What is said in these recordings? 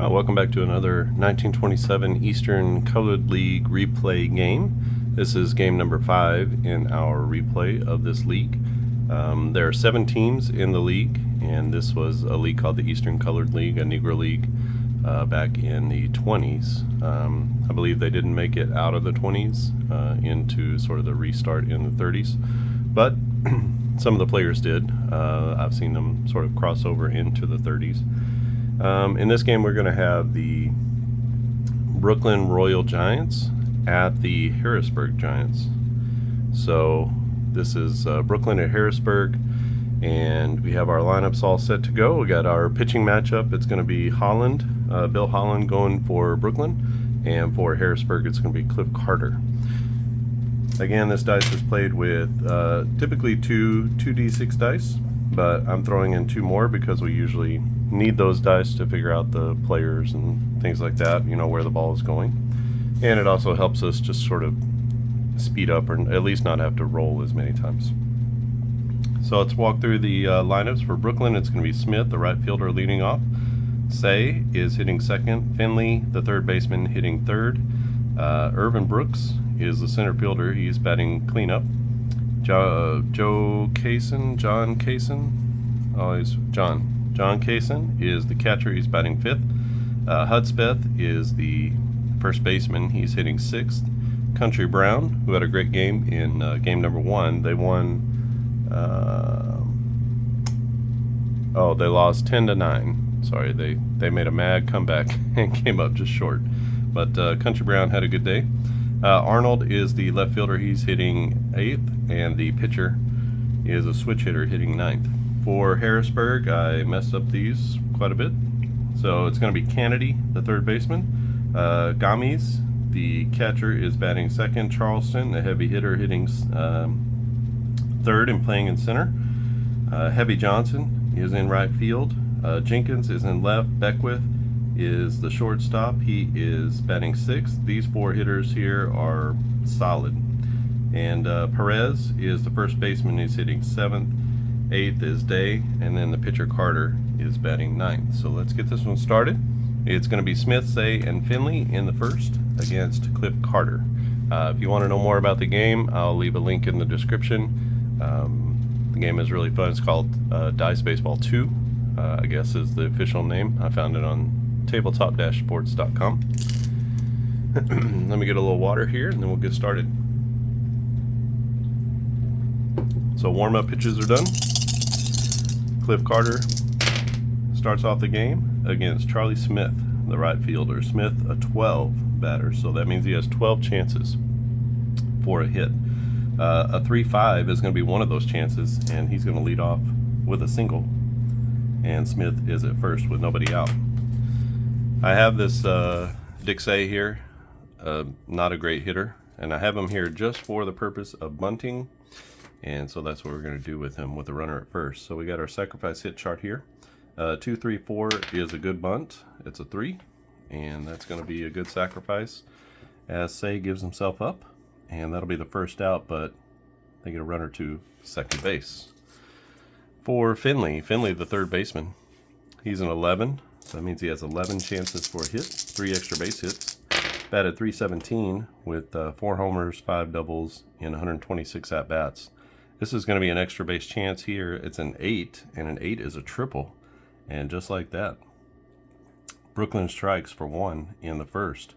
Welcome back to another 1927 Eastern Colored League replay game. This is game number 5 in our replay of this league. There are 7 teams in the league, and this was a league called the Eastern Colored League, a Negro league back in the 20s. I believe they didn't make it out of the 20s into sort of the restart in the 30s, but some of the players did. I've seen them sort of cross over into the 30s. In this game, we're going to have the Brooklyn Royal Giants at the Harrisburg Giants. So this is Brooklyn at Harrisburg, and we have our lineups all set to go. We got our pitching matchup. It's going to be Holland, Bill Holland going for Brooklyn, and for Harrisburg, it's going to be Cliff Carter. Again, this dice is played with typically two 2d6 dice, but I'm throwing in 2 more because we usually need those dice to figure out the players and things like that, you know, where the ball is going. And it also helps us just sort of speed up, or at least not have to roll as many times. So let's walk through the lineups. For Brooklyn, it's going to be Smith, the right fielder, leading off. Say is hitting second. Finley, the third baseman, hitting third. Irvin Brooks is the center fielder. He's batting cleanup. John Kaysen is the catcher. He's batting fifth. Hudspeth is the first baseman. He's hitting sixth. Country Brown, who had a great game in game number 1. They won. They lost 10-9. Sorry, they made a mad comeback and came up just short. But Country Brown had a good day. Arnold is the left fielder. He's hitting 8th, and the pitcher is a switch hitter hitting 9th. For Harrisburg, I messed up these quite a bit. So it's going to be Kennedy, the third baseman. Gamis, the catcher, is batting second. Charleston, a heavy hitter, hitting third and playing in center. Heavy Johnson is in right field. Jenkins is in left. Beckwith is the shortstop. He is batting sixth. These 4 hitters here are solid. And Perez is the first baseman. He's hitting 7th. 8th is Day, and then the pitcher Carter is batting 9th. So let's get this one started. It's going to be Smith, Say, and Finley in the first against Cliff Carter. If you want to know more about the game, I'll leave a link in the description. The game is really fun. It's called Dice Baseball 2, I guess is the official name. I found it on tabletop-sports.com. Let me get a little water here, and then we'll get started. So warm-up pitches are done. Cliff Carter starts off the game against Charlie Smith, the right fielder. Smith, a 12 batter, so that means he has 12 chances for a hit. A 3-5 is going to be one of those chances, and he's going to lead off with a single. And Smith is at first with nobody out. I have this Dick Say here, not a great hitter, and I have him here just for the purpose of bunting. And so that's what we're going to do with him with the runner at first. So we got our sacrifice hit chart here. 2, 3, 4 is a good bunt. It's a 3, and that's going to be a good sacrifice as Say gives himself up, and that'll be the first out, but they get a runner to second base. For Finley, the third baseman, he's an 11, so that means he has 11 chances for a hit, 3 extra base hits. Batted .317 with 4 homers, 5 doubles, and 126 at-bats. This is going to be an extra base chance here. It's an 8, and an 8 is a triple. And just like that, Brooklyn strikes for 1 in the first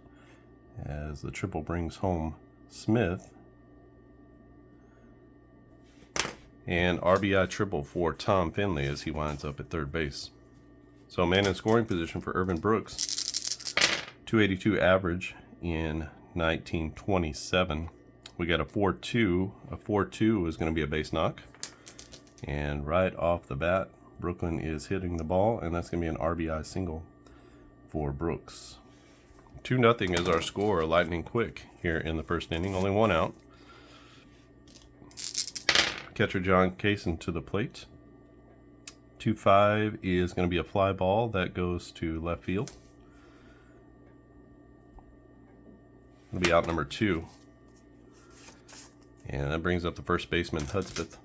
as the triple brings home Smith. And RBI triple for Tom Finley as he winds up at third base. So man in scoring position for Irvin Brooks. 282 average in 1927. We got a 4-2. A 4-2 is going to be a base knock. And right off the bat, Brooklyn is hitting the ball, and that's going to be an RBI single for Brooks. 2-0 is our score, lightning quick here in the first inning. Only 1 out. Catcher John Kaysen to the plate. 2-5 is going to be a fly ball that goes to left field. It'll be out number 2. And that brings up the first baseman, Hudspeth.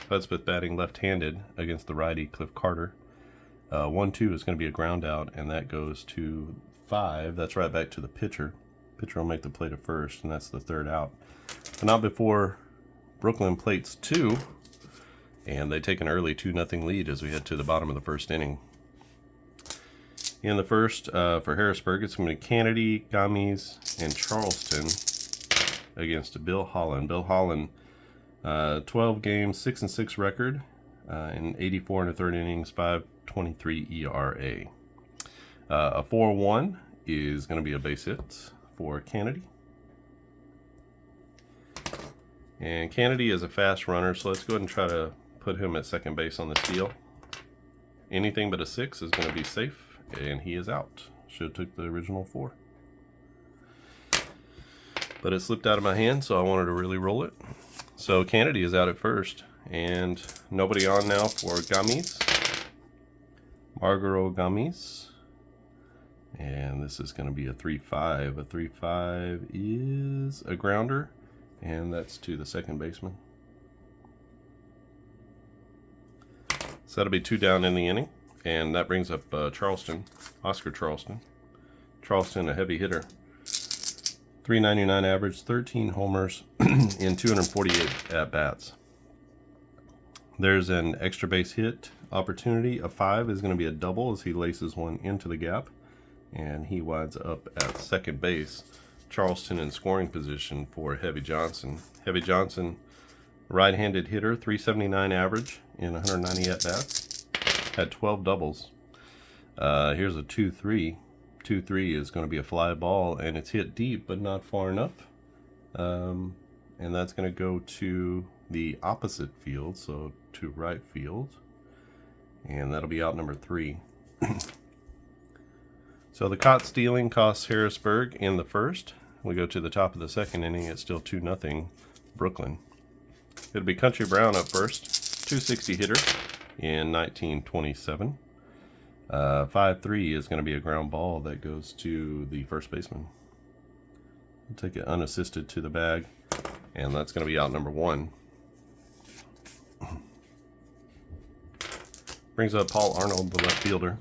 Hudspeth batting left-handed against the righty, Cliff Carter. 1-2 is going to be a ground out, and that goes to 5. That's right back to the pitcher. Pitcher will make the play to first, and that's the third out. But not before Brooklyn plates 2, and they take an early 2-0 lead as we head to the bottom of the first inning. In the first, for Harrisburg, it's going to be Kennedy, Gummies, and Charleston against Bill Holland. Bill Holland, 12 games, 6-6 record, in 84 1/3 innings, 5.23 ERA. A 4-1 is going to be a base hit for Kennedy. And Kennedy is a fast runner, so let's go ahead and try to put him at second base on this deal. Anything but a 6 is going to be safe, and he is out. Should have took the original 4. But it slipped out of my hand, so I wanted to really roll it. So Kennedy is out at first, and nobody on now for Gummies. Margaro Gummies. And this is going to be a 3-5. A 3-5 is a grounder, and that's to the second baseman. So that'll be 2 down in the inning, and that brings up Charleston, Oscar Charleston. Charleston, a heavy hitter. 399 average, 13 homers in 248 at-bats. There's an extra base hit opportunity. A 5 is going to be a double as he laces one into the gap, and he winds up at second base. Charleston in scoring position for Heavy Johnson. Heavy Johnson, right-handed hitter, 379 average in 190 at-bats. Had 12 doubles. Here's a 2-3. 2-3 is going to be a fly ball, and it's hit deep but not far enough, and that's going to go to the opposite field, so to right field, and that'll be out number 3. So the caught stealing costs Harrisburg in the first. We go to the top of the second inning. It's still 2-0 Brooklyn. It'll be Country Brown up first, 260 hitter in 1927. 5-3 is going to be a ground ball that goes to the first baseman. We'll take it unassisted to the bag, and that's going to be out number 1. Brings up Paul Arnold, the left fielder.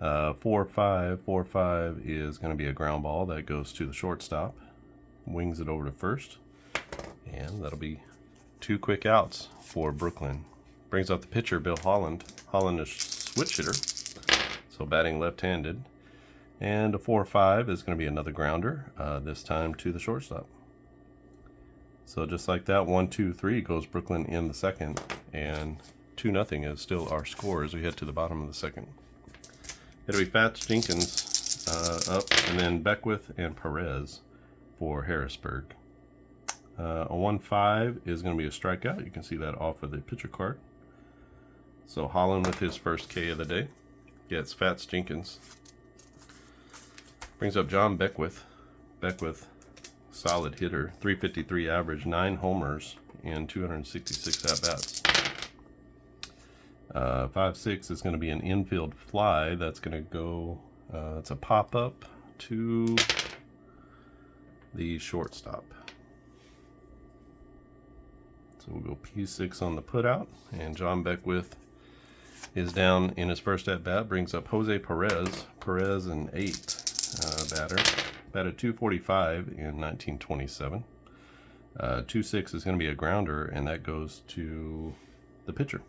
4-5. 4-5 is going to be a ground ball that goes to the shortstop. Wings it over to first, and that'll be 2 quick outs for Brooklyn. Brings up the pitcher, Bill Holland. Holland is switch hitter, so batting left-handed. And a 4-5 is going to be another grounder, this time to the shortstop. So just like that, 1-2-3 goes Brooklyn in the second, and 2-0 is still our score as we head to the bottom of the second. It'll be Fats Jenkins up, and then Beckwith and Perez for Harrisburg. A 1-5 is going to be a strikeout. You can see that off of the pitcher card. So Holland with his first K of the day gets Fats Jenkins. Brings up John Beckwith. Beckwith, solid hitter, 353 average, 9 homers in 266 at-bats. 5-6 is going to be an infield fly. That's going to go, it's a pop-up to the shortstop. So we'll go P6 on the putout, and John Beckwith is down in his first at-bat. Brings up Jose Perez. Perez, an 8 batter. Batted 245 in 1927. 2-6 is going to be a grounder, and that goes to the pitcher.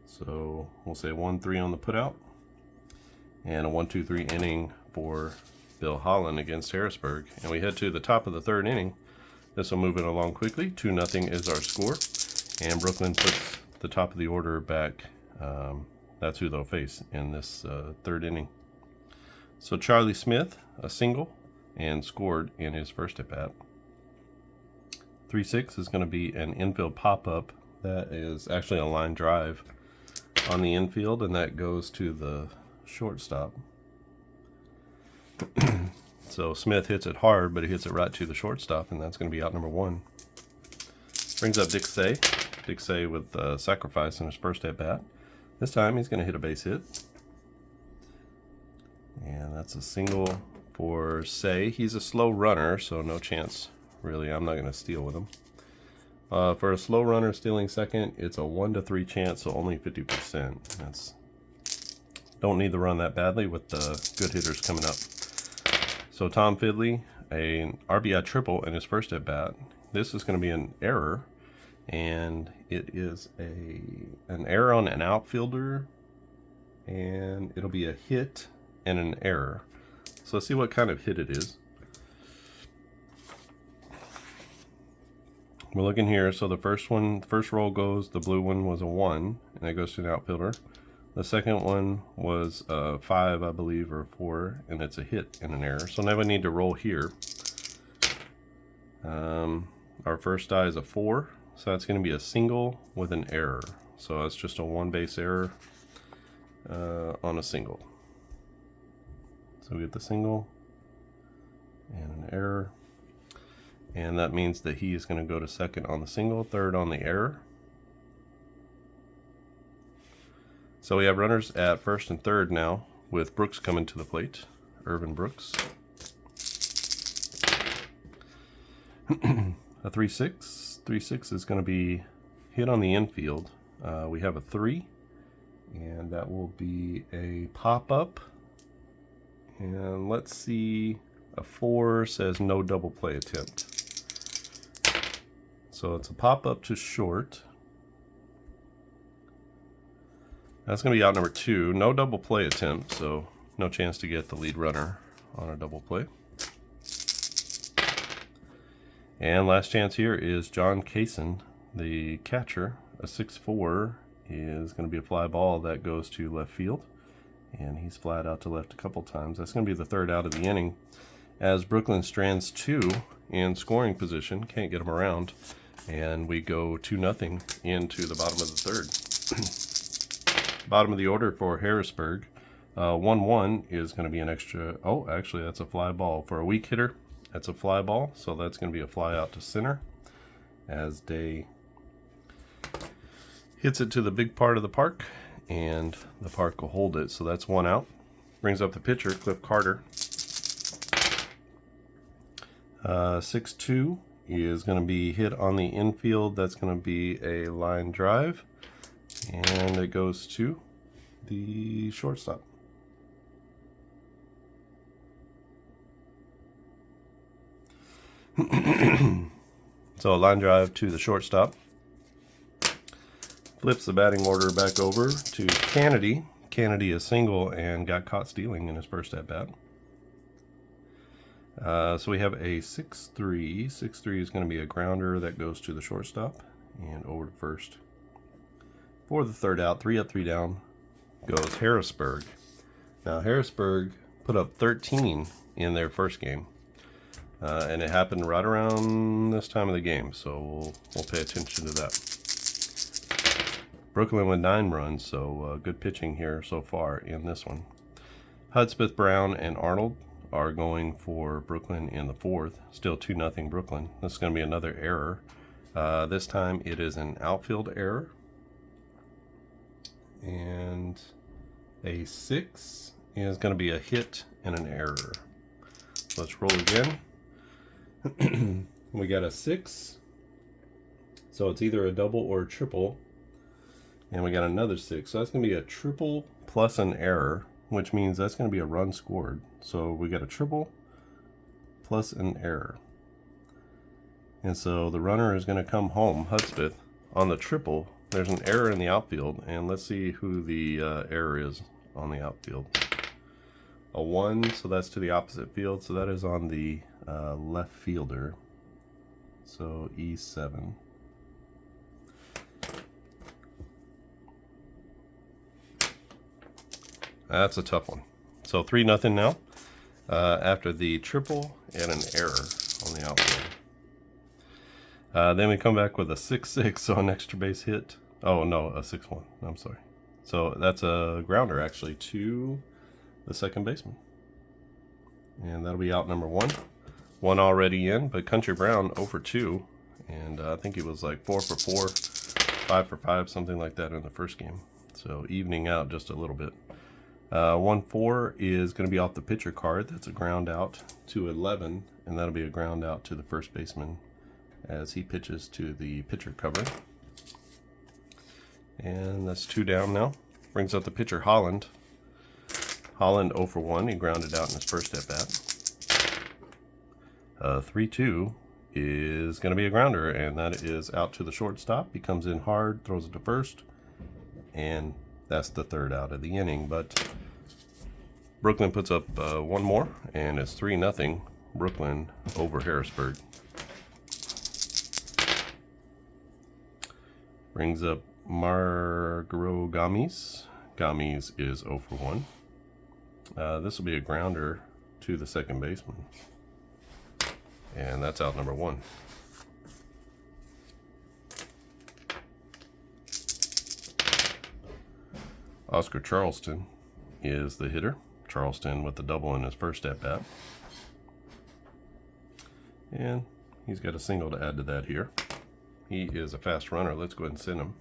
So we'll say 1-3 on the putout, and a 1-2-3 inning for Bill Holland against Harrisburg. And we head to the top of the third inning. This will move it along quickly. 2-0 is our score, and Brooklyn puts the top of the order back. That's who they'll face in this third inning. So Charlie Smith, a single, and scored in his first at-bat. 3-6 is going to be an infield pop-up. That is actually a line drive on the infield, and that goes to the shortstop. So Smith hits it hard, but he hits it right to the shortstop, and that's going to be out number 1. Brings up Dick Say. Dick Say with sacrifice in his first at-bat. This time he's going to hit a base hit. And that's a single for Say. He's a slow runner, so no chance, really. I'm not going to steal with him. For a slow runner stealing second, it's a 1-3 chance, so only 50%. That's Don't need the run that badly with the good hitters coming up. So Tom Fidley, an RBI triple in his first at bat. This is going to be an error, and it is an error on an outfielder, and it'll be a hit and an error. So let's see what kind of hit it is. We're looking here. So the first roll goes, the blue one was a 1, and it goes to an outfielder. The second one was a 5, I believe, or a 4, and it's a hit and an error. So now we need to roll here. Our first die is a 4, so that's going to be a single with an error. So that's just a 1 base error on a single. So we get the single and an error. And that means that he is going to go to second on the single, third on the error. So we have runners at first and third now, with Brooks coming to the plate, Irvin Brooks. A 3-6. 3-6 is going to be hit on the infield. We have a 3, and that will be a pop-up. And let's see, a 4 says no double play attempt. So it's a pop-up to short. That's going to be out number 2. No double play attempt, so no chance to get the lead runner on a double play. And last chance here is John Kaysen, the catcher. A 6-4 is going to be a fly ball that goes to left field. And he's flat out to left a couple times. That's going to be the third out of the inning. As Brooklyn strands 2 in scoring position, can't get him around. And we go 2-0 into the bottom of the third. Bottom of the order for Harrisburg. 1-1 is going to be an extra. Oh, actually, that's a fly ball. For a weak hitter, that's a fly ball. So that's going to be a fly out to center as Day hits it to the big part of the park, and the park will hold it. So that's 1 out. Brings up the pitcher, Cliff Carter. 6-2 is going to be hit on the infield. That's going to be a line drive, and it goes to the shortstop. So a line drive to the shortstop. Flips the batting order back over to Kennedy. Kennedy is single and got caught stealing in his first at bat. So we have a 6-3. 6-3 is going to be a grounder that goes to the shortstop and over to first. For the third out, 3 up, 3 down, goes Harrisburg. Now Harrisburg put up 13 in their first game, and it happened right around this time of the game. So we'll pay attention to that. Brooklyn with 9 runs, so good pitching here so far in this one. Hudspeth, Brown, and Arnold are going for Brooklyn in the fourth. Still 2-0 Brooklyn. This is going to be another error. This time it is an outfield error. And a 6 is going to be a hit and an error. Let's roll again. We got a 6. So it's either a double or a triple. And we got another 6. So that's going to be a triple plus an error, which means that's going to be a run scored. So we got a triple plus an error. And so the runner is going to come home, Hudspeth, on the triple. There's an error in the outfield, and let's see who the error is on the outfield. A 1, so that's to the opposite field, so that is on the left fielder. So E7. That's a tough one. So 3-0 now after the triple and an error on the outfield. Then we come back with a 6-6, so an extra base hit. Oh no, a 6-1. I'm sorry. So that's a grounder actually to the second baseman. And that'll be out number 1. 1 already in, but Country Brown 0 for 2. And I think he was like 4 for 4, 5 for 5, something like that in the first game. So evening out just a little bit. 1-4 is going to be off the pitcher card. That's a ground out to 11, and that'll be a ground out to the first baseman as he pitches to the pitcher cover. And that's 2 down now. Brings up the pitcher Holland. Holland 0 for 1. He grounded out in his first at bat. 3-2 is going to be a grounder, and that is out to the shortstop. He comes in hard, throws it to first, and that's the third out of the inning. But Brooklyn puts up one more, and it's 3-0 Brooklyn over Harrisburg. Brings up Margaro Gamis. Gamis is 0 for 1. This will be a grounder to the second baseman. And that's out number 1. Oscar Charleston is the hitter. Charleston with the double in his first at bat. And he's got a single to add to that here. He is a fast runner. Let's go ahead and send him.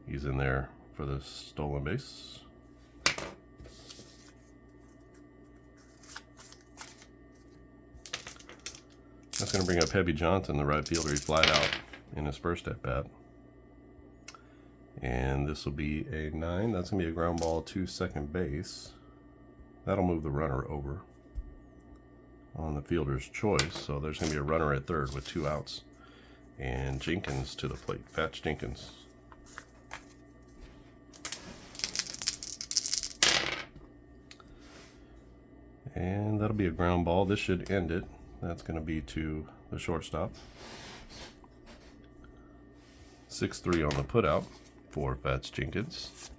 He's in there for the stolen base. That's going to bring up Hebby Johnson, the right fielder. He flied out in his first at bat. And this will be a 9. That's going to be a ground ball to second base. That'll move the runner over on the fielder's choice. So there's going to be a runner at third with 2 outs. And Jenkins to the plate. Fatch Jenkins. And that'll be a ground ball. This should end it. That's going to be to the shortstop. 6-3 on the putout for Fatch Jenkins.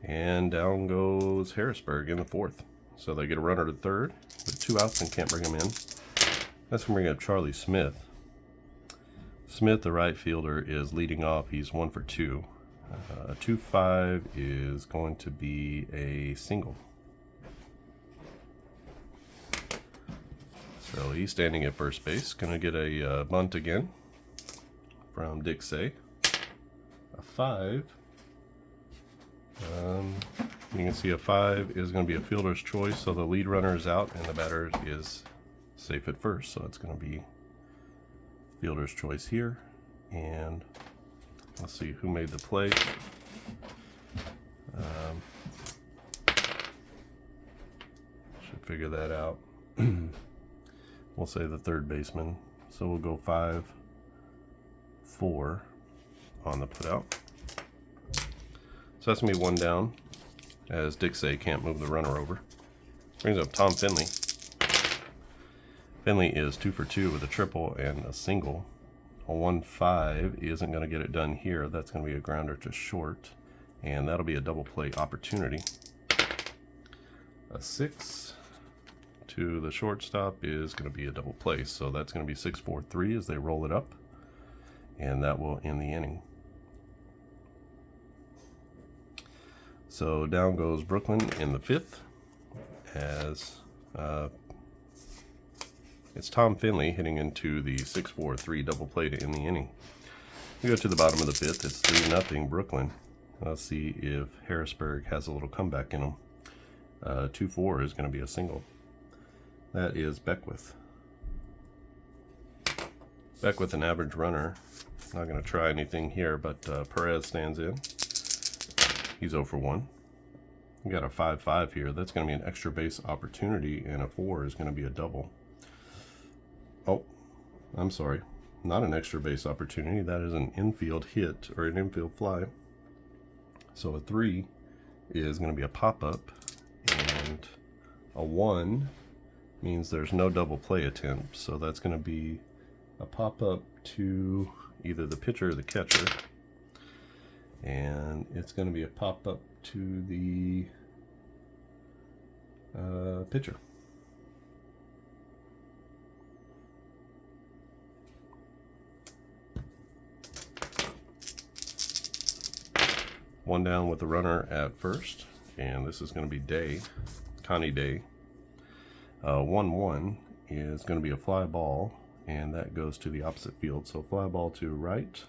And down goes Harrisburg in the 4th. So they get a runner to third with 2 outs and can't bring him in. That's going to bring up Charlie Smith. Smith, the right fielder, is leading off. He's 1 for 2. 2-5 is going to be a single. So he's standing at first base. Going to get a bunt again from Dixay. A 5. You can see a 5 is going to be a fielder's choice. So the lead runner is out and the batter is safe at first. So it's going to be fielder's choice here. And let's see who made the play. Should figure that out. We'll say the third baseman. So we'll go 5-4 on the putout. So that's going to be 1 down, as Dixay can't move the runner over. Brings up Tom Finley. Finley is 2 for 2 with a triple and a single. A 1-5 isn't going to get it done here. That's going to be a grounder to short, and that'll be a double play opportunity. A 6 to the shortstop is going to be a double play, so that's going to be 6-4-3 as they roll it up, and that will end the inning. So down goes Brooklyn in the 5th, as it's Tom Finley hitting into the 6-4-3 double play to end the inning. We go to the bottom of the 5th. It's 3-0 Brooklyn. Let's see if Harrisburg has a little comeback in them. 2-4 is going to be a single. That is Beckwith. Beckwith, an average runner. Not going to try anything here, but Perez stands in. He's 0 for 1. We got a 5-5 here. That's going to be an extra base opportunity, and a 4 is going to be a double. Oh, I'm sorry. Not an extra base opportunity. That is an infield hit or an infield fly. So a 3 is going to be a pop-up, and a 1 means there's no double play attempt. So that's going to be a pop-up to either the pitcher or the catcher. And it's going to be a pop-up to the pitcher. One down with the runner at first, and this is going to be Day, Connie Day. 1-1 is going to be a fly ball, and that goes to the opposite field. So fly ball to right.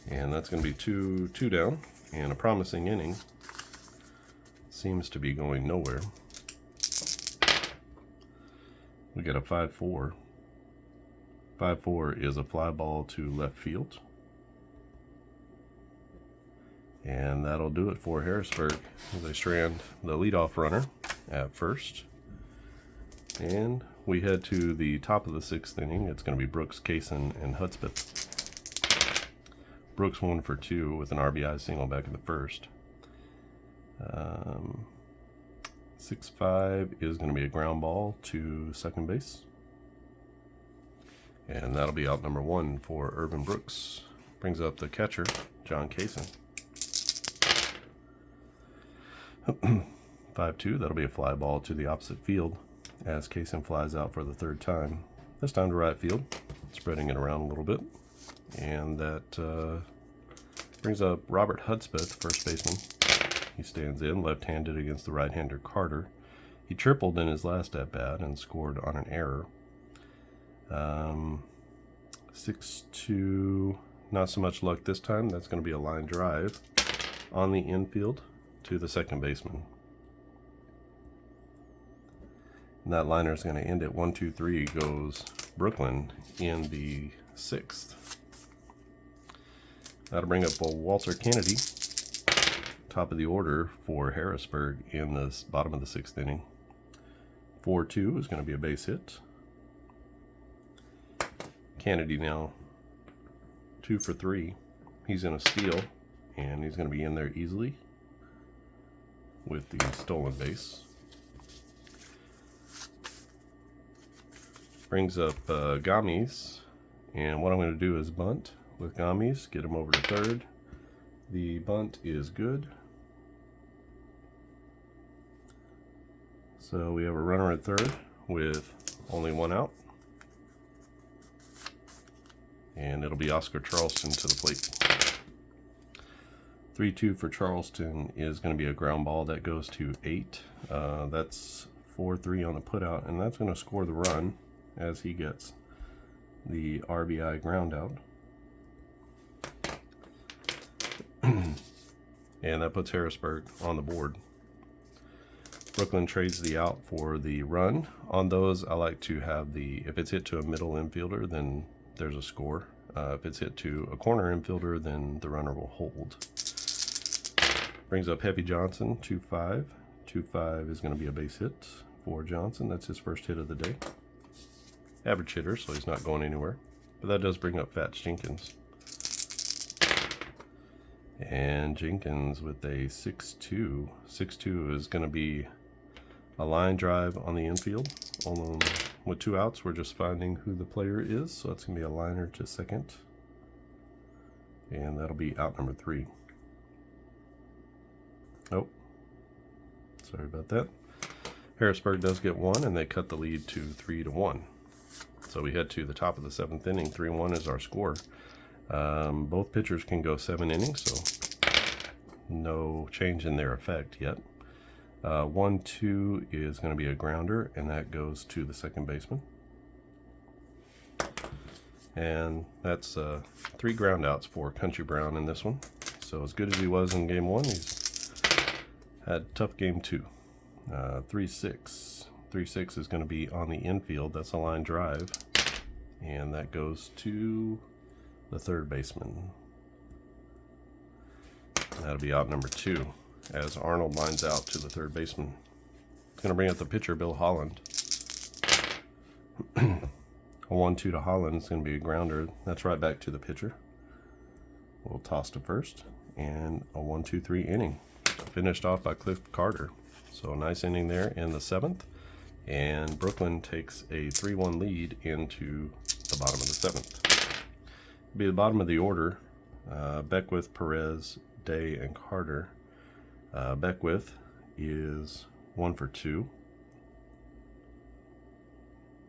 And that's going to be two down, and a promising inning. Seems to be going nowhere. We got a 5-4. 5-4 is a fly ball to left field. And that'll do it for Harrisburg as they strand the leadoff runner at first. And we head to the top of the 6th inning. It's going to be Brooks, Kaysen, and Hudspeth. Brooks 1 for 2 with an RBI single back in the first. 6-5 is going to be a ground ball to second base. And that'll be out number 1 for Irvin Brooks. Brings up the catcher, John Kaysen. 5-2, that'll be a fly ball to the opposite field as Kaysen flies out for the 3rd time. This time to right field, spreading it around a little bit. And that brings up Robert Hudspeth, first baseman. He stands in, left-handed against the right-hander Carter. He tripled in his last at-bat and scored on an error. 6-2, not so much luck this time. That's going to be a line drive on the infield to the second baseman. And that liner is going to end at 1-2-3, goes Brooklyn in the 6th. That'll bring up Walter Kennedy, top of the order for Harrisburg in the bottom of the 6th inning. 4-2 is going to be a base hit. Kennedy now 2 for 3. He's going to steal, and he's going to be in there easily with the stolen base. Brings up Gamis, and what I'm going to do is bunt with Gamis, get him over to third. The bunt is good. So we have a runner at third with only 1 out. And it'll be Oscar Charleston to the plate. 3-2 for Charleston is going to be a ground ball that goes to 8. That's 4-3 on the putout, and that's going to score the run as he gets the RBI ground out. And that puts Harrisburg on the board. Brooklyn trades the out for the run. On those, I like to have if it's hit to a middle infielder, then there's a score. If it's hit to a corner infielder, then the runner will hold. Brings up Heavy Johnson, 2-5. 2-5 is going to be a base hit for Johnson. That's his first hit of the day. Average hitter, so he's not going anywhere. But that does bring up Fats Jenkins. And Jenkins with a 6-2. 6-2 is going to be a line drive on the infield. With 2 outs, we're just finding who the player is. So it's going to be a liner to second. And that'll be out number 3. Oh, sorry about that. Harrisburg does get 1, and they cut the lead to 3-1. So we head to the top of the 7th inning. 3-1 is our score. Both pitchers can go 7 innings, so no change in their effect yet. 1-2 is going to be a grounder, and that goes to the second baseman. And that's 3 groundouts for Country Brown in this one. So as good as he was in game 1, he's had a tough game 2. 3-6. 3-6 is going to be on the infield. That's a line drive, and that goes to the third baseman. That'll be out number 2 as Arnold lines out to the third baseman. It's going to bring up the pitcher, Bill Holland. A 1-2 to Holland is going to be a grounder. That's right back to the pitcher. We'll toss to first, and a 1-2-3 inning. Finished off by Cliff Carter. So a nice inning there in the 7th. And Brooklyn takes a 3-1 lead into the bottom of the 7th. It'll be the bottom of the order. Beckwith, Perez, Day, and Carter. Beckwith is 1 for 2.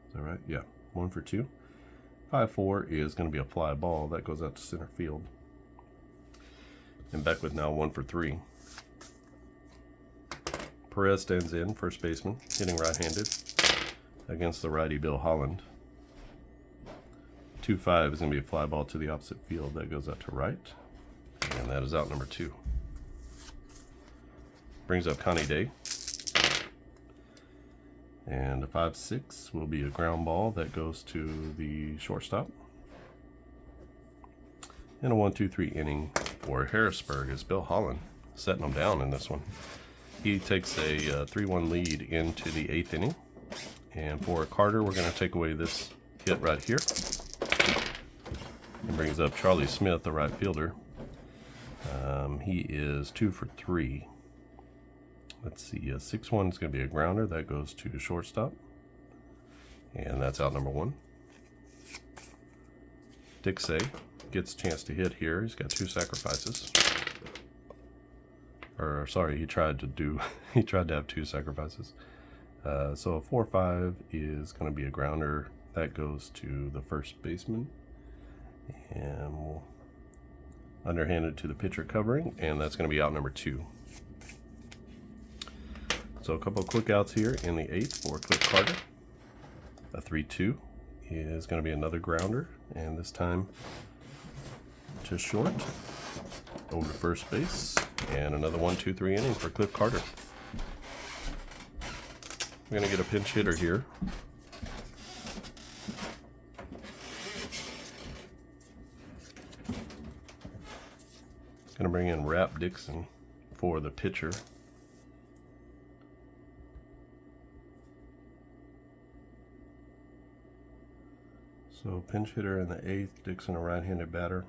Is that right? Yeah, 1 for 2. 5-4 is going to be a fly ball that goes out to center field. And Beckwith now 1 for 3. Perez stands in, first baseman, hitting right-handed against the righty Bill Holland. 2-5 is going to be a fly ball to the opposite field that goes out to right, and that is out number 2. Brings up Connie Day, and a 5-6 will be a ground ball that goes to the shortstop, and a 1-2-3 inning for Harrisburg is Bill Holland, setting them down in this one. He takes a 3-1 lead into the 8th inning. And for Carter, we're going to take away this hit right here. He brings up Charlie Smith, the right fielder. He is 2 for 3. Let's see, 6-1 is going to be a grounder. That goes to shortstop. And that's out number 1. Dixie gets a chance to hit here. He's got 2 sacrifices. Or sorry, he tried to have 2 sacrifices. So a 4-5 is going to be a grounder. That goes to the first baseman. And we'll underhanded to the pitcher covering, and that's going to be out number 2. So a couple of quick outs here in the 8th for Cliff Carter. A 3-2 is going to be another grounder, and this time to short, over to first base, and another 1-2-3 inning for Cliff Carter. We're going to get a pinch hitter here. Going to bring in Rap Dixon for the pitcher. So pinch hitter in the 8th, Dixon a right-handed batter.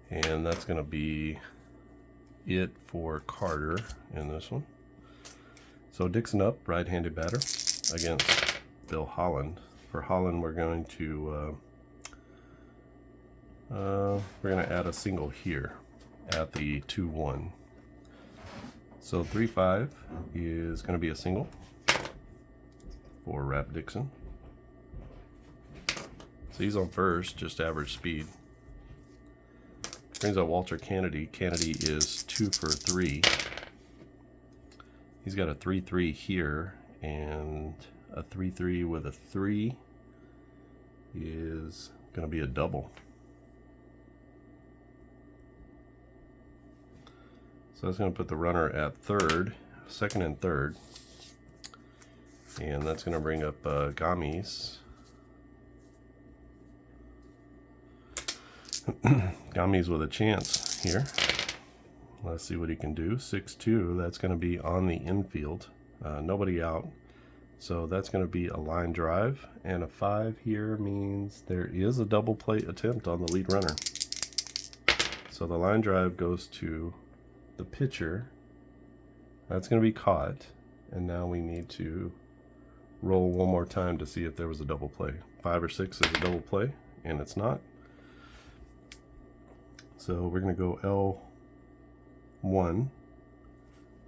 And that's going to be it for Carter in this one. So Dixon up, right-handed batter against Bill Holland. For Holland, we're going to add a single here at the 2-1. So 3-5 is going to be a single for Rap Dixon. So he's on first, just average speed. Brings out Walter Kennedy. Kennedy is 2 for 3. He's got a 3-3 here, and a 3-3 with a 3 is going to be a double. So that's going to put the runner at third, second and third. And that's going to bring up Gamis. Gamis with a chance here. Let's see what he can do. 6-2, that's going to be on the infield. Nobody out. So that's going to be a line drive. And a 5 here means there is a double play attempt on the lead runner. So the line drive goes to the pitcher. That's going to be caught. And now we need to roll one more time to see if there was a double play. 5 or 6 is a double play, and it's not. So we're going to go L1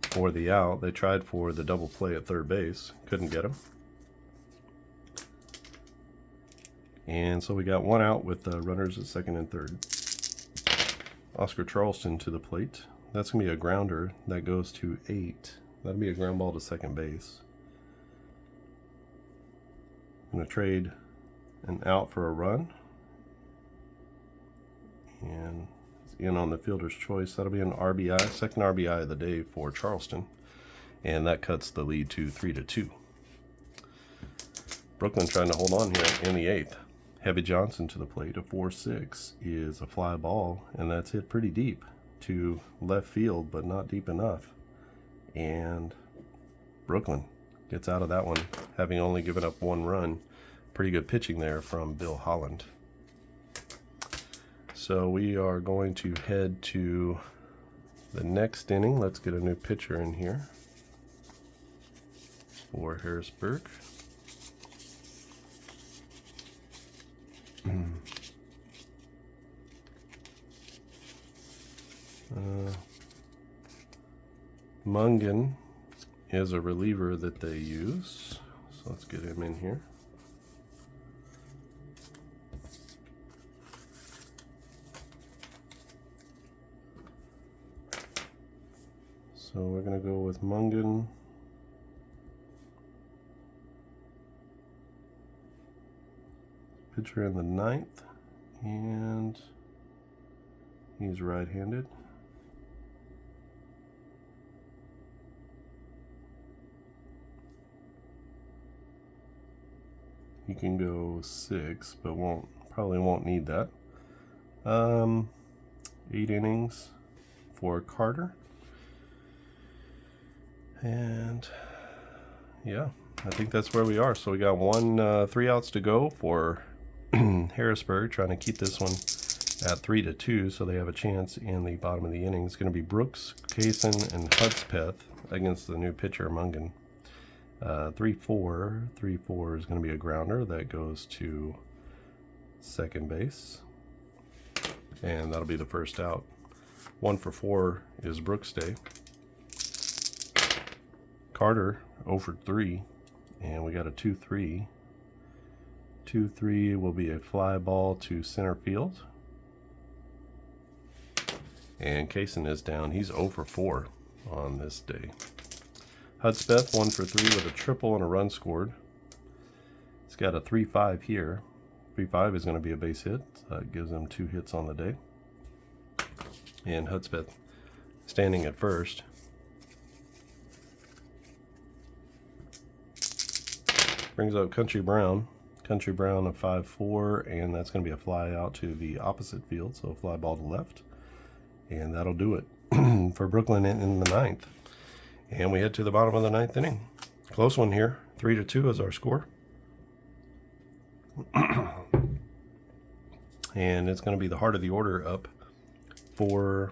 for the out. They tried for the double play at third base, couldn't get him. And so we got 1 out with runners at second and third. Oscar Charleston to the plate. That's going to be a grounder. That goes to 8. That'll be a ground ball to second base. I'm going to trade an out for a run. And it's in on the fielder's choice. That'll be an RBI, second RBI of the day for Charleston. And that cuts the lead to 3-2. Brooklyn trying to hold on here in the 8th. Heavy Johnson to the plate. A 4-6 is a fly ball, and that's hit pretty deep to left field, but not deep enough. And Brooklyn gets out of that one, having only given up 1 run. Pretty good pitching there from Bill Holland. So we are going to head to the next inning. Let's get a new pitcher in here for Harrisburg. Mungan is a reliever that they use, so let's get him in here. So we're going to go with Mungan. Pitcher in the 9th, and he's right-handed. He can go 6, but probably won't need that. 8 innings for Carter. And yeah, I think that's where we are. So we got 3 outs to go for Harrisburg, trying to keep this one at 3-2, so they have a chance in the bottom of the inning. It's going to be Brooks, Kaysen, and Hudspeth against the new pitcher Mungan. 3-4 is going to be a grounder that goes to second base, and that'll be the first out. 1-4 is Brooks' day. Carter 0-3, and we got a 2-3. 2-3 will be a fly ball to center field. And Kaysen is down. He's 0-4 on this day. Hudspeth 1-3 with a triple and a run scored. He's got a 3-5 here. 3-5 is going to be a base hit. That gives him 2 hits on the day. And Hudspeth standing at first. Brings up Country Brown. Country Brown a 5-4, and that's going to be a fly out to the opposite field, so a fly ball to left. And that'll do it for Brooklyn in the 9th. And we head to the bottom of the 9th inning. Close one here. 3-2 is our score. And it's going to be the heart of the order up for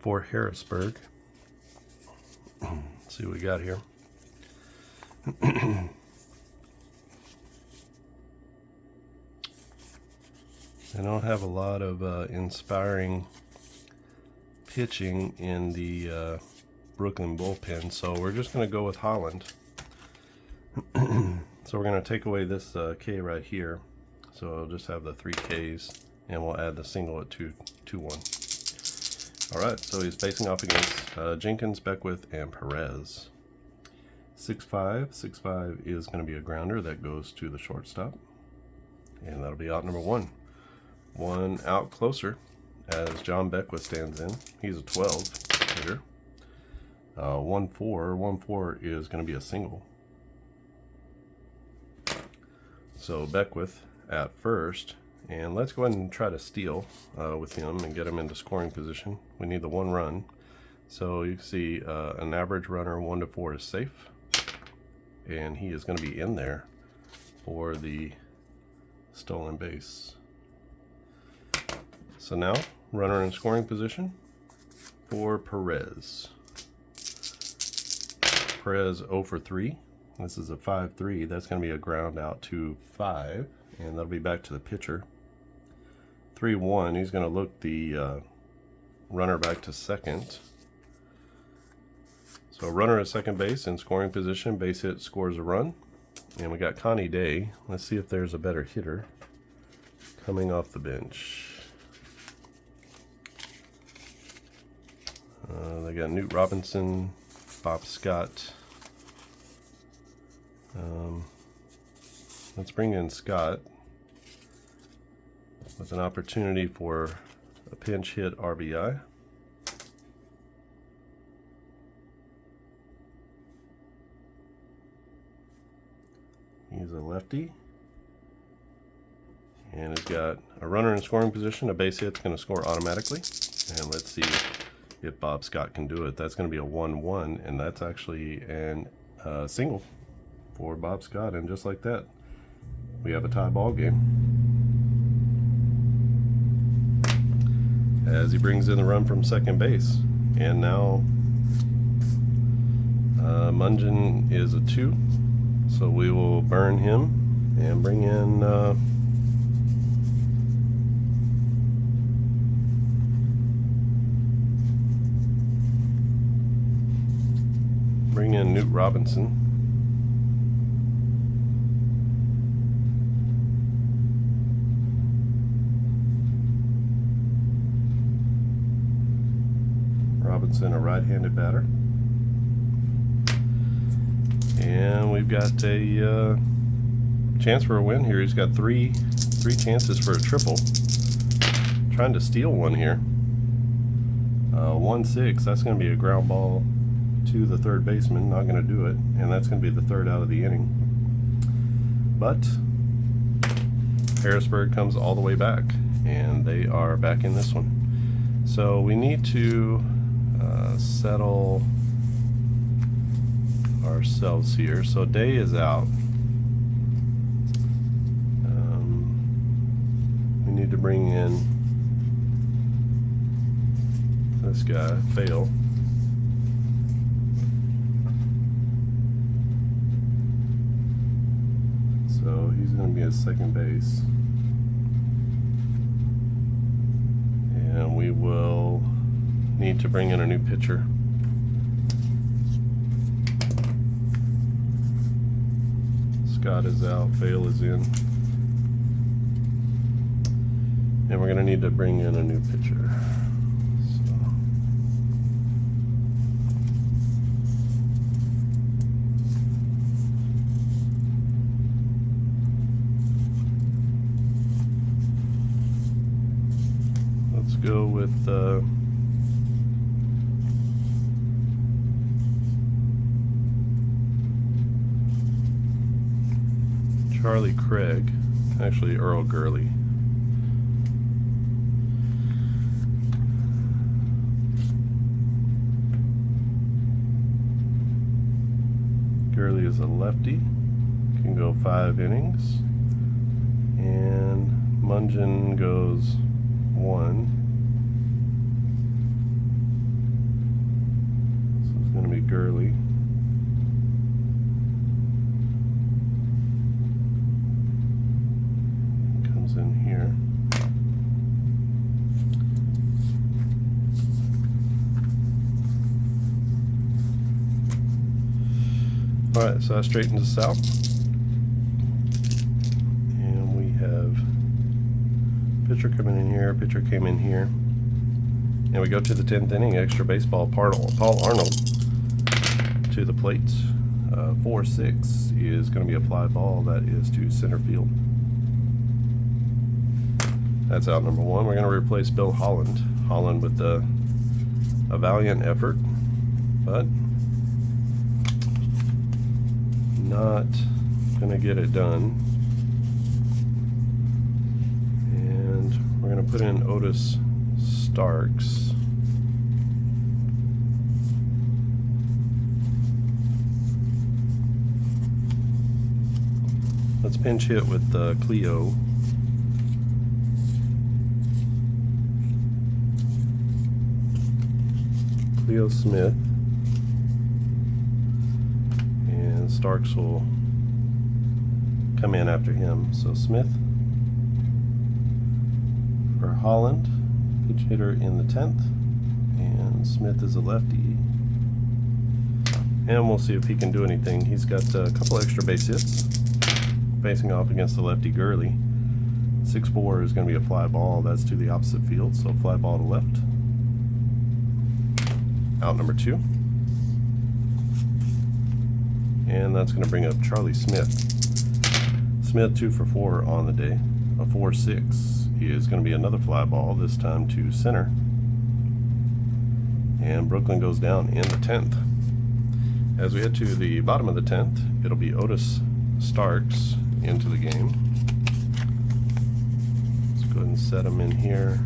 Harrisburg. Let's see what we got here. I don't have a lot of inspiring pitching in the Brooklyn bullpen, so we're just going to go with Holland. So we're going to take away this K right here, so it'll just have the 3 Ks, and we'll add the single at 2-1. Alright, so he's facing off against Jenkins, Beckwith, and Perez. 6-5 is going to be a grounder that goes to the shortstop, and that'll be out number 1. 1 out closer as John Beckwith stands in. He's a 12 hitter. 1-4 is going to be a single. So Beckwith at first, and let's go ahead and try to steal with him and get him into scoring position. We need the 1 run. So you can see an average runner 1-4 is safe, and he is going to be in there for the stolen base. So now, runner in scoring position for Perez. Perez 0-3. This is a 5-3. That's going to be a ground out to 5, and that'll be back to the pitcher. 3-1. He's going to look the runner back to second. So runner at second base in scoring position. Base hit scores a run. And we got Connie Day. Let's see if there's a better hitter coming off the bench. They got Newt Robinson, Bob Scott. Let's bring in Scott with an opportunity for a pinch hit RBI. He's a lefty. And he's got a runner in scoring position. A base hit's going to score automatically. And let's see if Bob Scott can do it. That's going to be a 1-1, and that's actually an single for Bob Scott. And just like that, we have a tie ball game. As he brings in the run from second base. And now Mungan is a 2, so we will burn him and bring in Newt Robinson. Robinson, a right-handed batter. And we've got a chance for a win here. He's got three chances for a triple. Trying to steal one here. 1-6. That's going to be a ground ball to the third baseman. Not going to do it, and that's going to be the 3rd out of the inning. But Harrisburg comes all the way back, and they are back in this one. So we need to settle ourselves here. So day is out. We need to bring in this guy, fail. So he's going to be at second base. And we will need to bring in a new pitcher. Scott is out, fail is in. And we're going to need to bring in a new pitcher. Let's go with Charlie Craig, actually Earl Gurley. Gurley is a lefty, can go 5 innings, and Mungeon goes 1. So it's going to be Gurley. Comes in here. Alright, so that straightens us out. And we have pitcher coming in here, pitcher came in here. And we go to the 10th inning, extra baseball. Paul Arnold to the plate. 4-6 is going to be a fly ball. That is to center field. That's out number 1. We're going to replace Bill Holland. Holland with a valiant effort, but not going to get it done. And we're going to put in Otis Starks. Let's pinch hit with Cleo. Cleo Smith. And Starks will come in after him. So Smith for Holland, pitch hitter in the 10th. And Smith is a lefty. And we'll see if he can do anything. He's got a couple extra base hits, facing off against the lefty Gurley. 6-4 is going to be a fly ball. That's to the opposite field, so fly ball to left. Out number 2. And that's going to bring up Charlie Smith. Smith 2 for 4 on the day. A 4-6 is going to be another fly ball, this time to center. And Brooklyn goes down in the 10th. As we head to the bottom of the 10th, it'll be Otis Starks into the game. Let's go ahead and set him in here.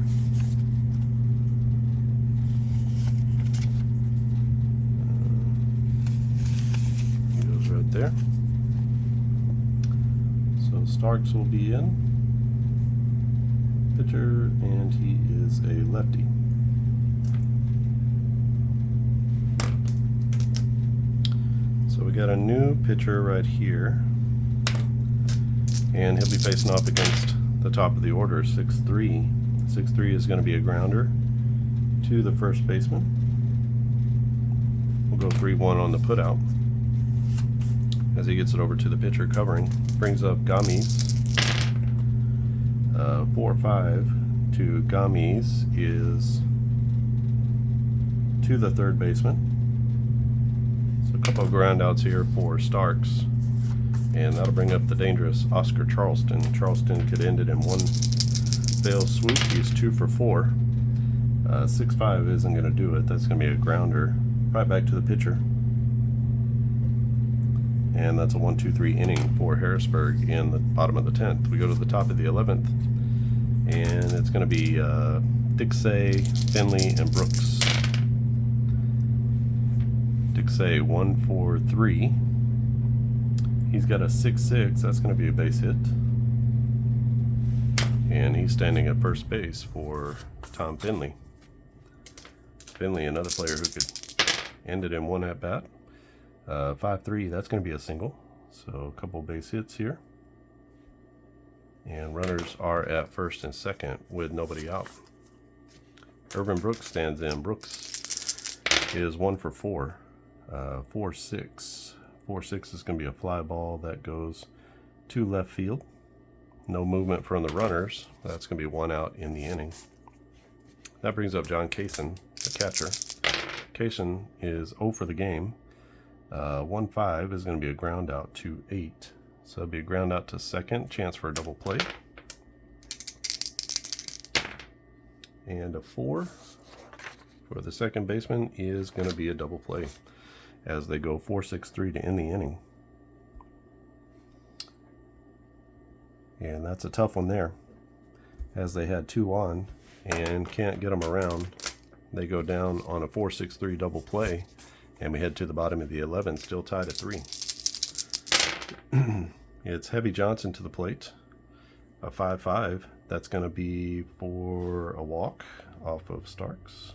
He goes right there. So Starks will be in. Pitcher, and he is a lefty. So we got a new pitcher right here. And he'll be facing off against the top of the order, 6-3. 6-3 is going to be a grounder to the first baseman. We'll go 3-1 on the putout as he gets it over to the pitcher covering. Brings up Gamis. 4-5 to Gamis is to the third baseman. So a couple of ground outs here for Starks. And that'll bring up the dangerous Oscar Charleston. Charleston could end it in one fell swoop. He's 2 for 4. 6-5 isn't going to do it. That's going to be a grounder right back to the pitcher. And that's a 1-2-3 inning for Harrisburg in the bottom of the 10th. We go to the top of the 11th, and it's going to be Dixay, Finley, and Brooks. Dixay 1-4-3. He's got a 6-6. That's going to be a base hit. And he's standing at first base for Tom Finley. Finley, another player who could end it in one at bat. 5-3, that's going to be a single. So a couple base hits here. And runners are at first and second with nobody out. Irvin Brooks stands in. Brooks is 1-for-4. 4-6. 4-6 is going to be a fly ball that goes to left field. No movement from the runners. That's going to be one out in the inning. That brings up John Kaysen, the catcher. Kaysen is 0 for the game. 1-5 is going to be a ground out to 8. So it'll be a ground out to second, chance for a double play. And a 4 for the second baseman is going to be a double play as they go 4-6-3 to end the inning. And that's a tough one there, as they had 2 on and can't get them around. They go down on a 4-6-3 double play, and we head to the bottom of the 11th, still tied at 3. It's Heavy Johnson to the plate, a 5-5. That's going to be for a walk off of Starks.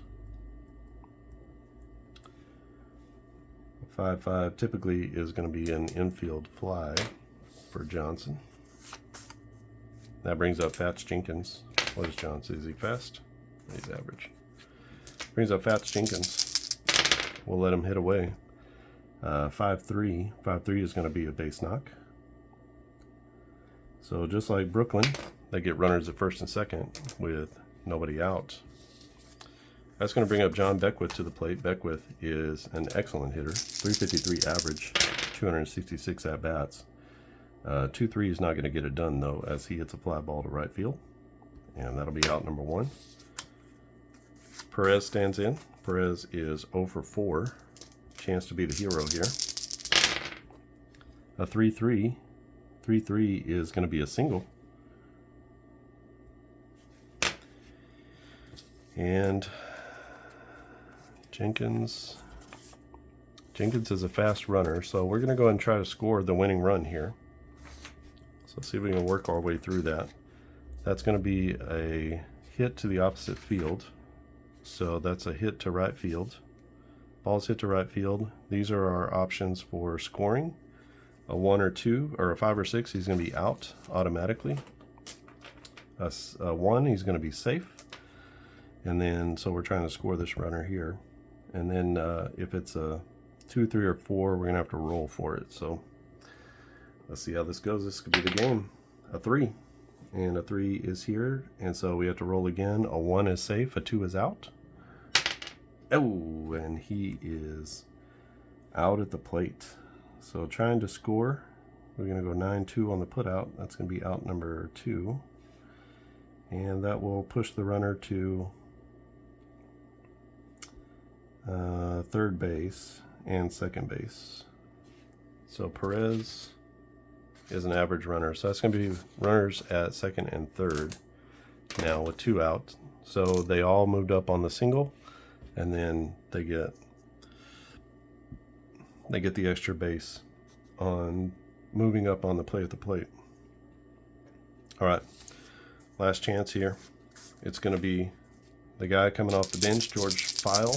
5-5 typically is going to be an infield fly for Johnson. That brings up Fats Jenkins. What is Johnson? Is he fast? He's average. Brings up Fats Jenkins. We'll let him hit away. 5-3. 5-3 is going to be a base knock. So just like Brooklyn, they get runners at first and second with nobody out. That's going to bring up John Beckwith to the plate. Beckwith is an excellent hitter. 353 average, 266 at-bats. 2-3 is not going to get it done, though, as he hits a fly ball to right field. And that'll be out number 1. Perez stands in. Perez is 0 for 4. Chance to be the hero here. A 3-3. 3-3 is going to be a single. And Jenkins is a fast runner, so we're going to go ahead and try to score the winning run here. So let's see if we can work our way through that. That's going to be a hit to the opposite field. So that's a hit to right field. Ball's hit to right field. These are our options for scoring. A 1 or 2, or a 5 or 6, he's going to be out automatically. A 1, he's going to be safe. And then, so we're trying to score this runner here. And then if it's a 2, 3, or 4, we're going to have to roll for it. So let's see how this goes. This could be the game. A 3. And a 3 is here. And so we have to roll again. A 1 is safe. A 2 is out. Oh, and he is out at the plate. So trying to score. We're going to go 9-2 on the put out. That's going to be out number 2. And that will push the runner to third base and second base. So Perez is an average runner. So that's going to be runners at second and third now with 2 out. So they all moved up on the single, and then they get the extra base on moving up on the play at the plate. All right, last chance here. It's going to be the guy coming off the bench, George Fial.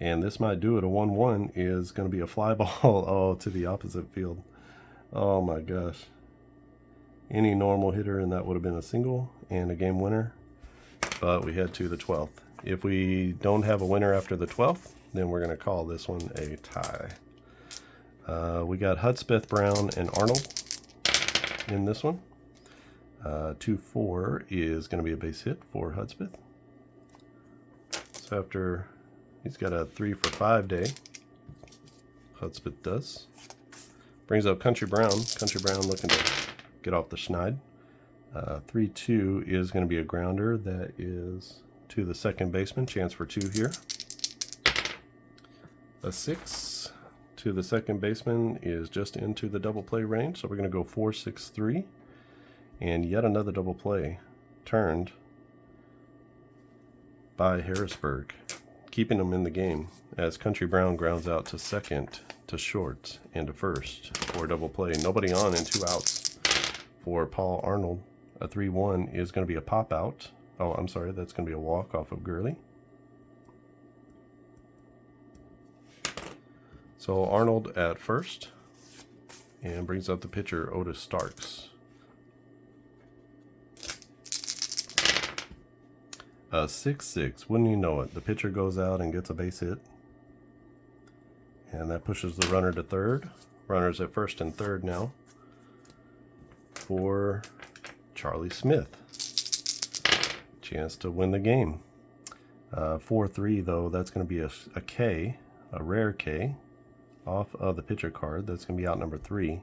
And this might do it. A 1-1 is going to be a fly ball to the opposite field. Oh my gosh. Any normal hitter, and that would have been a single and a game winner. But we head to the 12th. If we don't have a winner after the 12th, then we're going to call this one a tie. We got Hudspeth, Brown, and Arnold in this one. 2-4 is going to be a base hit for Hudspeth. So after he's got a 3 for 5 day, Hudspeth does. Brings up Country Brown. Country Brown looking to get off the schneid. 3-2 is going to be a grounder that is to the second baseman. Chance for 2 here. A 6 to the second baseman is just into the double play range, so we're going to go 4-6-3, and yet another double play turned by Harrisburg, keeping them in the game as Country Brown grounds out to second, to short, and to first for a double play. Nobody on and 2 outs for Paul Arnold. A 3-1 is going to be a pop out. Oh, I'm sorry, that's going to be a walk off of Gurley. So Arnold at first, and brings up the pitcher Otis Starks. 6-6, wouldn't you know it, the pitcher goes out and gets a base hit, and that pushes the runner to third. Runners at first and third now for Charlie Smith. Chance to win the game. 4-3 though, that's going to be a K, a rare K, off of the pitcher card. That's going to be out number 3,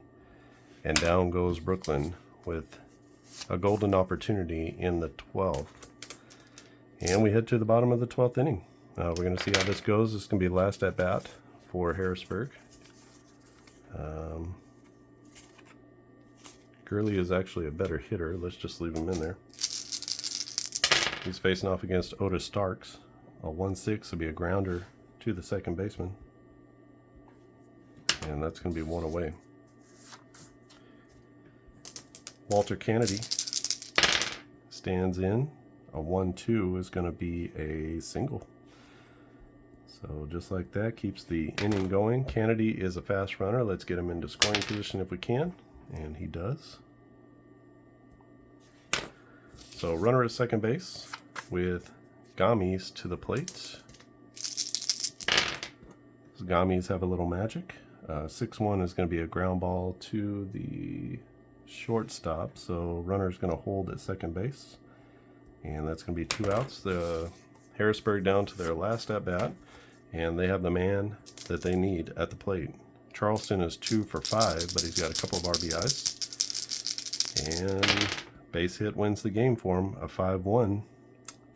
and down goes Brooklyn with a golden opportunity in the 12th. And we head to the bottom of the 12th inning. We're going to see how this goes. This is going to be the last at bat for Harrisburg. Gurley is actually a better hitter. Let's just leave him in there. He's facing off against Otis Starks. A 1-6 will be a grounder to the second baseman. And that's going to be 1 away. Walter Kennedy stands in. A 1-2 is going to be a single. So just like that, keeps the inning going. Kennedy is a fast runner. Let's get him into scoring position if we can. And he does. So runner at second base with Gommies to the plate. Gommies have a little magic. 6-1 is going to be a ground ball to the shortstop. So runner's going to hold at second base. And that's going to be 2 outs. The Harrisburg down to their last at bat, and they have the man that they need at the plate. Charleston is 2 for 5, but he's got a couple of RBIs. And base hit wins the game for him, a 5-1.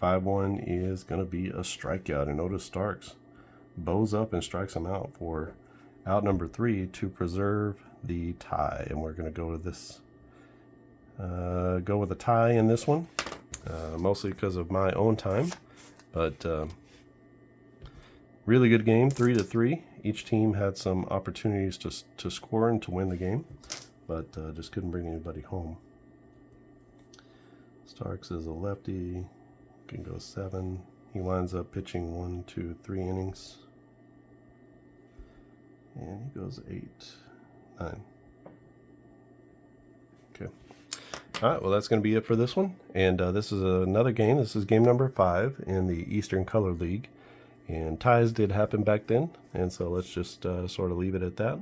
5-1 is going to be a strikeout, and Otis Starks bows up and strikes him out for out number 3 to preserve the tie. And we're going to go to this, go with a tie in this one. Mostly because of my own time, but really good game, 3-3. Each team had some opportunities to score and to win the game, but just couldn't bring anybody home. Starks is a lefty, can go 7. He winds up pitching 1, 2, 3 innings, and he goes 8, 9. Okay. All right, well, that's going to be it for this one. And this is another game. This is game number 5 in the Eastern Color League. And ties did happen back then, and so let's just sort of leave it at that.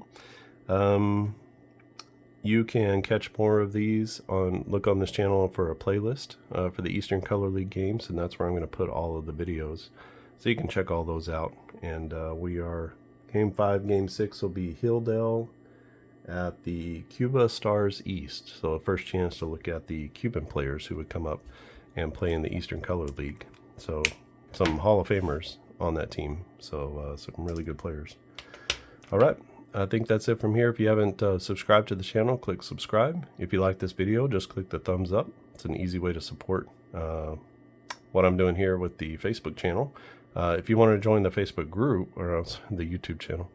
You can catch more of these look on this channel for a playlist for the Eastern Color League games, and that's where I'm going to put all of the videos. So you can check all those out. And we are game 5, game 6 will be Hilldale at the Cuba Stars East. So a first chance to look at the Cuban players who would come up and play in the Eastern Color League. So some Hall of Famers on that team. So some really good players. All right, I think that's it from here. If you haven't subscribed to the channel, click subscribe. If you like this video, just click the thumbs up. It's an easy way to support what I'm doing here with the Facebook channel. If you want to join the Facebook group, or else the YouTube channel,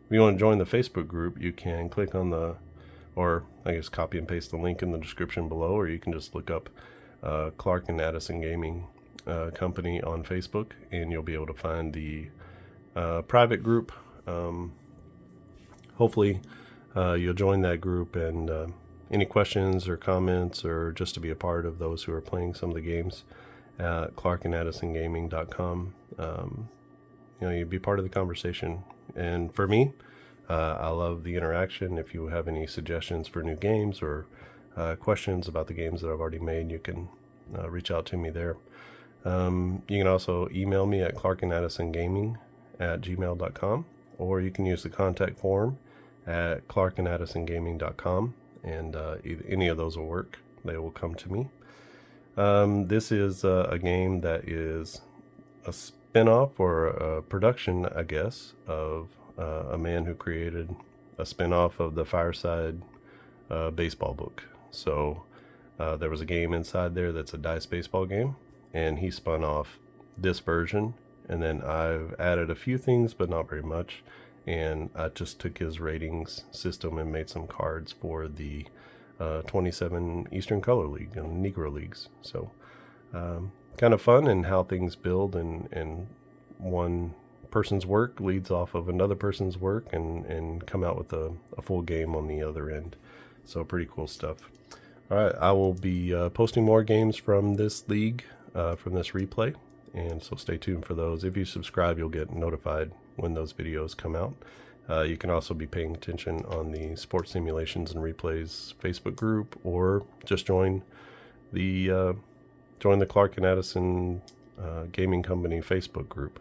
if you want to join the Facebook group, you can click on the, or I guess copy and paste the link in the description below, or you can just look up Clark and Addison Gaming Company on Facebook, and you'll be able to find the private group. Hopefully you'll join that group, and any questions or comments, or just to be a part of those who are playing some of the games at clarkandaddisongaming.com, you'd be part of the conversation. And for me, I love the interaction. If you have any suggestions for new games or questions about the games that I've already made, you can reach out to me there. You can also email me at clarkandaddisongaming@gmail.com, or you can use the contact form at clarkandaddisongaming.com, and any of those will work. They will come to me. This is a game that is a spin-off or a production, I guess, of a man who created a spin-off of the Fireside baseball book. So there was a game inside there that's a dice baseball game, and he spun off this version, and then I've added a few things, but not very much. And I just took his ratings system and made some cards for the 27 Eastern Color League and Negro Leagues. So kind of fun, and how things build, and one person's work leads off of another person's work, and come out with a full game on the other end. So pretty cool stuff. All right, I will be posting more games from this league, from this replay, and so stay tuned for those. If you subscribe, you'll get notified when those videos come out. You can also be paying attention on the Sports Simulations and Replays Facebook group, or just join the Clark and Addison Gaming Company Facebook group,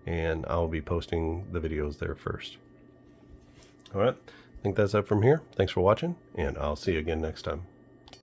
and I'll be posting the videos there first. All right, I think that's it from here. Thanks for watching, and I'll see you again next time.